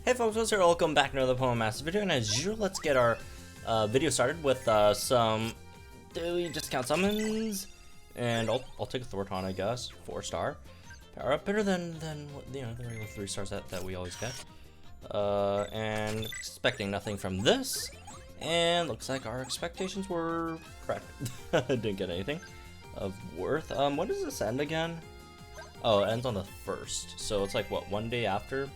Hey folks, what's here? Welcome back to another Pokemon Master video, and as usual, let's get our video started with some daily discount summons, and I'll take a Thorton, I guess, 4-star power up, better than you know, the regular 3 stars that we always get, and expecting nothing from this, and looks like our expectations were correct. Didn't get anything of worth. When does this end again? Oh, it ends on the 1st, so it's like what, one day after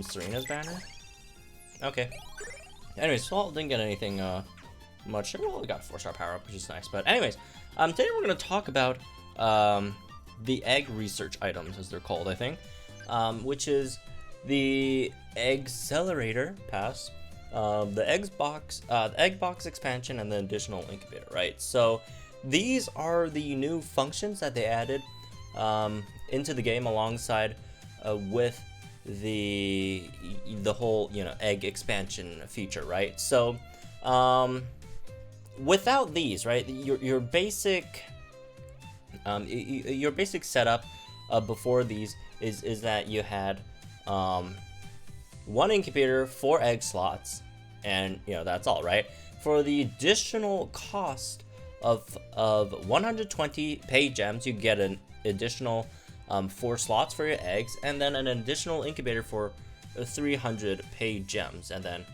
Serena's banner? Okay. Anyways, well, didn't get anything much. Well, we got a 4-star power up, which is nice. But anyways, today we're gonna talk about the egg research items, as they're called, I think, which is the Accelerator Pass, the egg box expansion, and the additional incubator. Right. So these are the new functions that they added into the game alongside with the whole, you know, egg expansion feature, right? So without these, right, your basic setup before these is that you had 1 incubator, 4 egg slots, and you know, that's all, right? For the additional cost of 120 pay gems, you get an additional 4 slots for your eggs, and then an additional incubator for 300 pay gems, and then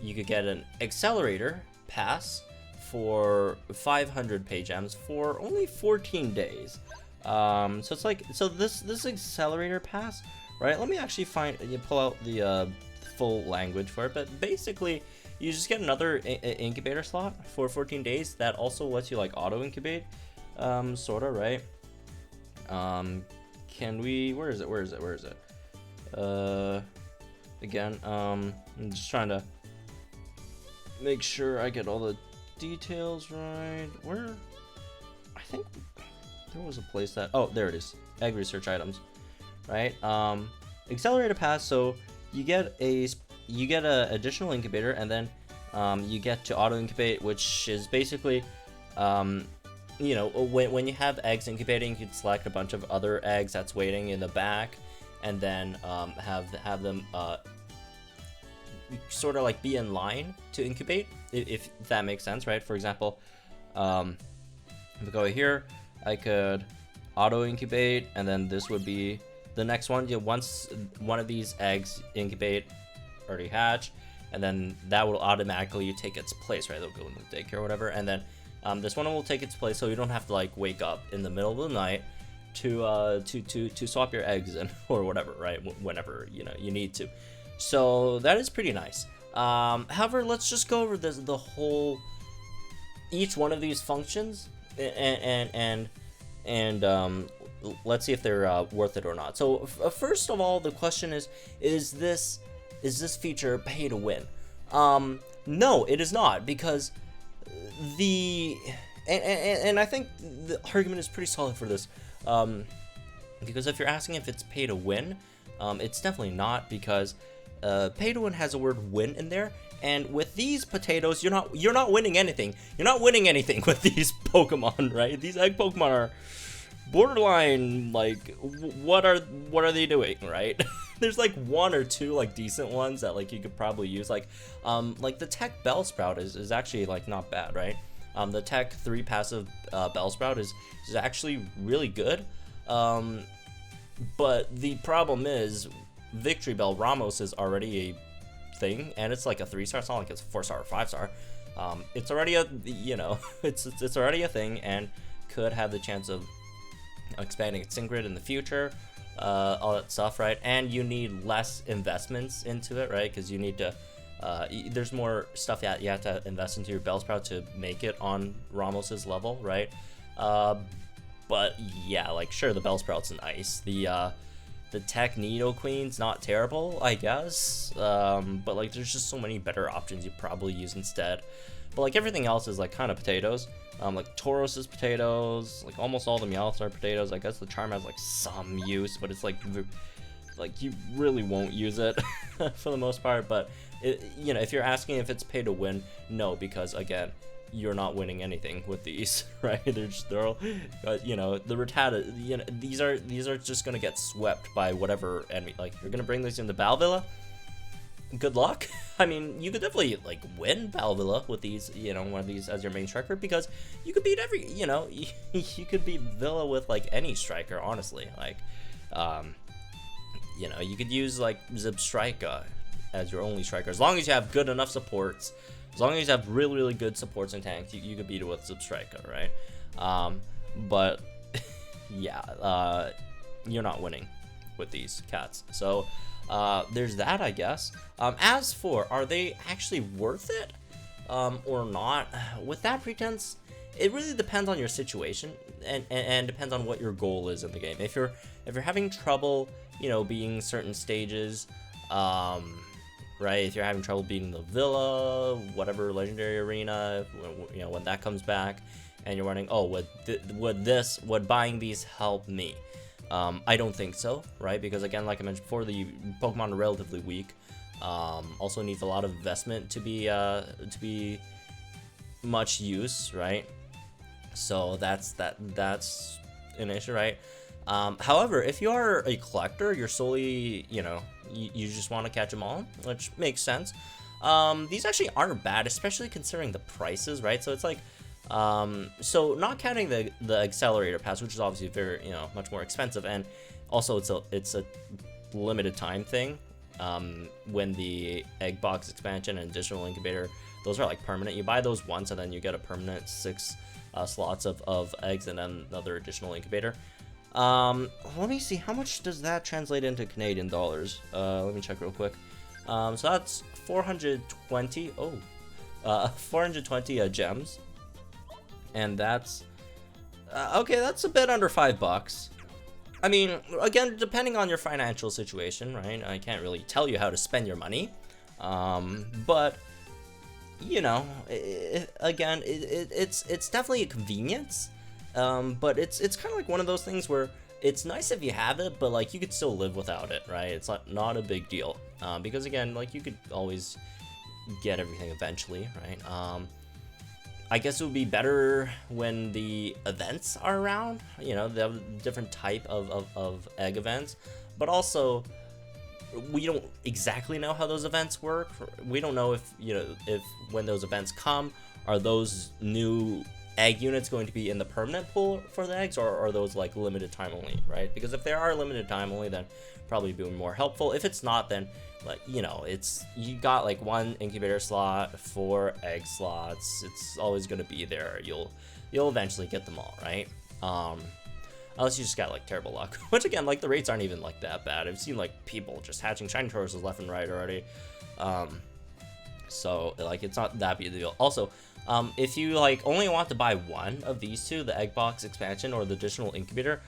you could get an accelerator pass for 500 pay gems for only 14 days. So it's like, so this accelerator pass, right? Let me actually pull out the full language for it, but basically you just get another incubator slot for 14 days that also lets you like auto incubate, sorta, right? Can we, where is it? Again, I'm just trying to make sure I get all the details right. Where, I think there was a place that, oh, there it is, egg research items, right? Accelerator pass, so you get a additional incubator, and then you get to auto incubate, which is basically you know, when you have eggs incubating, you can select a bunch of other eggs that's waiting in the back, and then have them sort of like be in line to incubate, if that makes sense, right? For example, if we go here, I could auto incubate, and then this would be the next one. Once one of these eggs incubate, already hatch, and then that will automatically take its place, right? They'll go in the daycare or whatever, and then this one will take its place, so you don't have to like wake up in the middle of the night to swap your eggs in or whatever, right? Whenever you know you need to. So that is pretty nice. However, let's just go over the whole, each one of these functions, and let's see if they're worth it or not. So first of all, the question is this feature pay to win? No, it is not, because and I think the argument is pretty solid for this, because if you're asking if it's pay to win, it's definitely not, because pay to win has a word win in there, and with these potatoes, you're not winning anything. You're not winning anything with these Pokemon, right? These egg Pokemon are borderline, like, what are they doing, right? There's like 1 or 2 like decent ones that like you could probably use, like the Tech Bellsprout is actually like not bad, right? The Tech 3 passive Bellsprout is actually really good, but the problem is Victory Bell Ramos is already a thing, and it's like a 3-star. It's not like it's a 4-star or 5-star. It's already a, you know, it's already a thing, and could have the chance of expanding its Syncgrid in the future, all that stuff, right? And you need less investments into it, right? Because you need to there's more stuff that you have to invest into your Bellsprout to make it on Ramos's level, right? But yeah, like, sure, the Bellsprout's nice. The Tech Nidoqueen's not terrible, I guess, but like there's just so many better options you probably use instead. But like everything else is like kind of potatoes. Like Tauros is potatoes, like almost all the Meowths are potatoes. I guess the Charm has like some use, but it's like you really won't use it for the most part. But you know, if you're asking if it's pay to win, no, because again, you're not winning anything with these, right? They're all, you know, the Rattata, you know, these are just gonna get swept by whatever enemy. Like, you're gonna bring these into Balvilla, good luck. I mean, you could definitely like win Valvilla with these, you know, one of these as your main striker, because you could beat every, you know, you could beat Villa with like any striker, honestly. Like, you know, you could use like Zipstrika as your only striker, as long as you have good enough supports. As long as you have really good supports and tanks, you could beat it with Zipstrika, right? But yeah, you're not winning with these cats. So there's that, I guess. As for, are they actually worth it or not? With that pretense, it really depends on your situation and depends on what your goal is in the game. If you're having trouble, you know, beating certain stages, right? If you're having trouble beating the Villa, whatever legendary arena, you know, when that comes back, and you're wondering, oh, would buying these help me? I don't think so, right? Because again, like I mentioned before, the Pokemon are relatively weak. Also needs a lot of investment to be much use, right? So that's an issue, right? However, if you are a collector, you're solely, you know, you just want to catch them all, which makes sense. These actually aren't bad, especially considering the prices, right? So it's like, so not counting the accelerator pass, which is obviously very, you know, much more expensive, and also it's a limited time thing. When the egg box expansion and additional incubator, those are like permanent. You buy those once and then you get a permanent 6 slots of eggs and then another additional incubator. Let me see, how much does that translate into Canadian dollars? Let me check real quick. So that's 420. 420 gems, and that's okay. That's a bit under $5. I mean, again, depending on your financial situation, right? I can't really tell you how to spend your money, but you know, it's definitely a convenience. But it's kind of like one of those things where it's nice if you have it, but like you could still live without it, right? It's not a big deal, because again, like you could always get everything eventually, right? I guess it would be better when the events are around, you know, the different type of egg events, but also we don't exactly know how those events work. We don't know if, you know, if when those events come, are those new egg units going to be in the permanent pool for the eggs, or are those like limited time only, right? Because if they are limited time only, then probably be more helpful. If it's not, then like, you know, it's, you got like 1 incubator slot, 4 egg slots. It's always going to be there. You'll eventually get them all, right? Unless you just got like terrible luck, which again, like the rates aren't even like that bad. I've seen like people just hatching shiny Tauruses left and right already. So like it's not that big a deal. Also, if you like only want to buy one of these two, the egg box expansion or the additional incubator,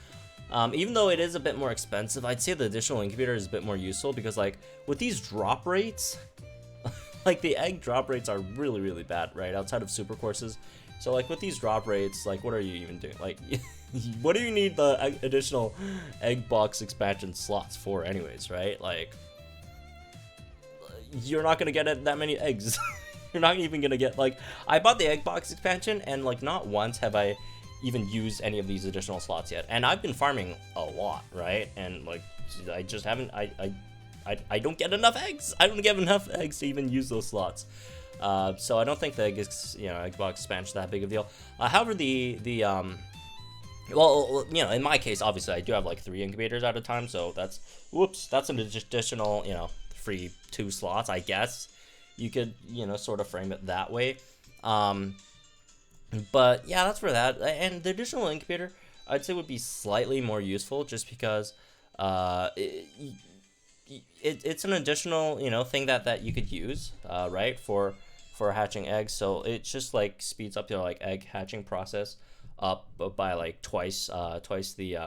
even though it is a bit more expensive, I'd say the additional incubator is a bit more useful, because like with these drop rates, like the egg drop rates are really bad, right? Outside of super courses. So like with these drop rates, like what are you even doing? Like what do you need the additional egg box expansion slots for anyways, right? Like you're not gonna get that many eggs. You're not even gonna get, like, I bought the egg box expansion and like not once have I even used any of these additional slots yet, and I've been farming a lot, right? And like I just haven't, I don't get enough eggs. I don't get enough eggs to even use those slots. So I don't think the egg box expansion is that big of a deal. However, well, you know, in my case, obviously I do have like 3 incubators at a time, so that's an additional, you know, free 2 slots, I guess. You could, you know, sort of frame it that way. But yeah, that's for that. And the additional incubator, I'd say, would be slightly more useful, just because it's an additional, you know, thing that you could use, right, for hatching eggs. So it just like speeds up your like egg hatching process up by like twice the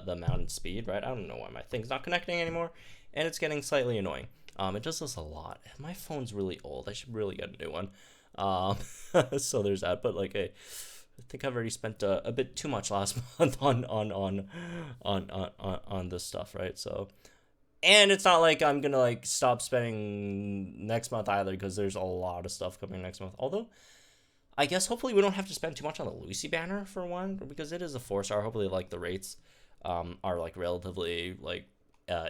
amount in speed, right? I don't know why my thing's not connecting anymore, and it's getting slightly annoying. It does this a lot. My phone's really old. I should really get a new one. So there's that. But like, I think I've already spent a bit too much last month on this stuff, right? So, and it's not like I'm gonna like stop spending next month either, because there's a lot of stuff coming next month. Although, I guess hopefully we don't have to spend too much on the Lucy banner for one, because it is a 4-star. Hopefully, like the rates are like relatively like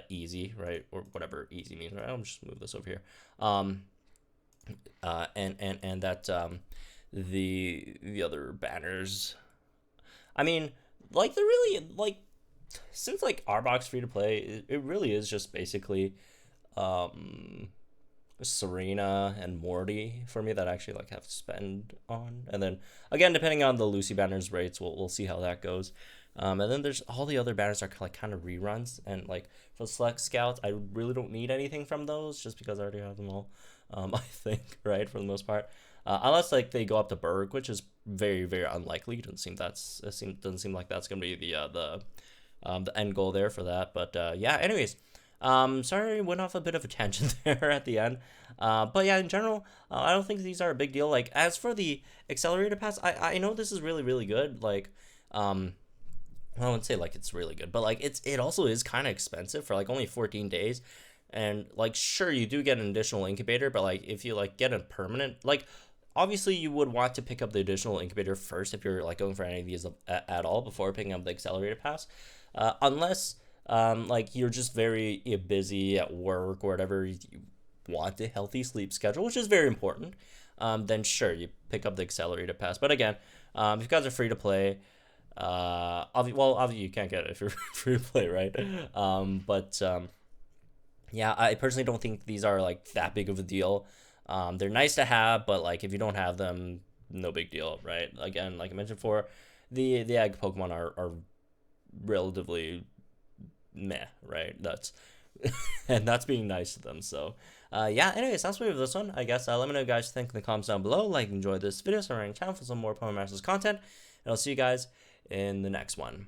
easy, right? Or whatever easy means, right? I'll just move this over here. And that the other banners, I mean, like they're really like, since like Arbok's free to play, it really is just basically Serena and Morty for me that I actually like have to spend on. And then again, depending on the Lucy banners rates, we'll see how that goes. And then there's all the other banners are like kind of reruns, and like for the select scouts, I really don't need anything from those just because I already have them all. I think, right, for the most part, unless like they go up to Berg, which is very very unlikely. Doesn't seem like that's gonna be the end goal there for that. But yeah, anyways. Sorry, went off a bit of a tangent there at the end. But yeah, in general, I don't think these are a big deal. Like, as for the accelerator pass, I know this is really, really good. Like, I wouldn't say like it's really good, but like it also is kind of expensive for like only 14 days. And like, sure, you do get an additional incubator, but like if you like get a permanent, like obviously you would want to pick up the additional incubator first if you're like going for any of these at all before picking up the accelerator pass, unless like you're just very busy at work or whatever, you want a healthy sleep schedule, which is very important. Then sure, you pick up the accelerator pass. But again, if you guys are free to play, obviously you can't get it if you're free to play, right? Yeah, I personally don't think these are like that big of a deal. They're nice to have, but like if you don't have them, no big deal, right? Again, like I mentioned before, the egg Pokemon are relatively meh, right? That's and that's being nice to them. So yeah, anyways, that's what we have this one, I guess. Let me know what you guys think in the comments down below. Like, enjoy this video, subscribe to the channel for some more Pokemon Masters content, and I'll see you guys in the next one.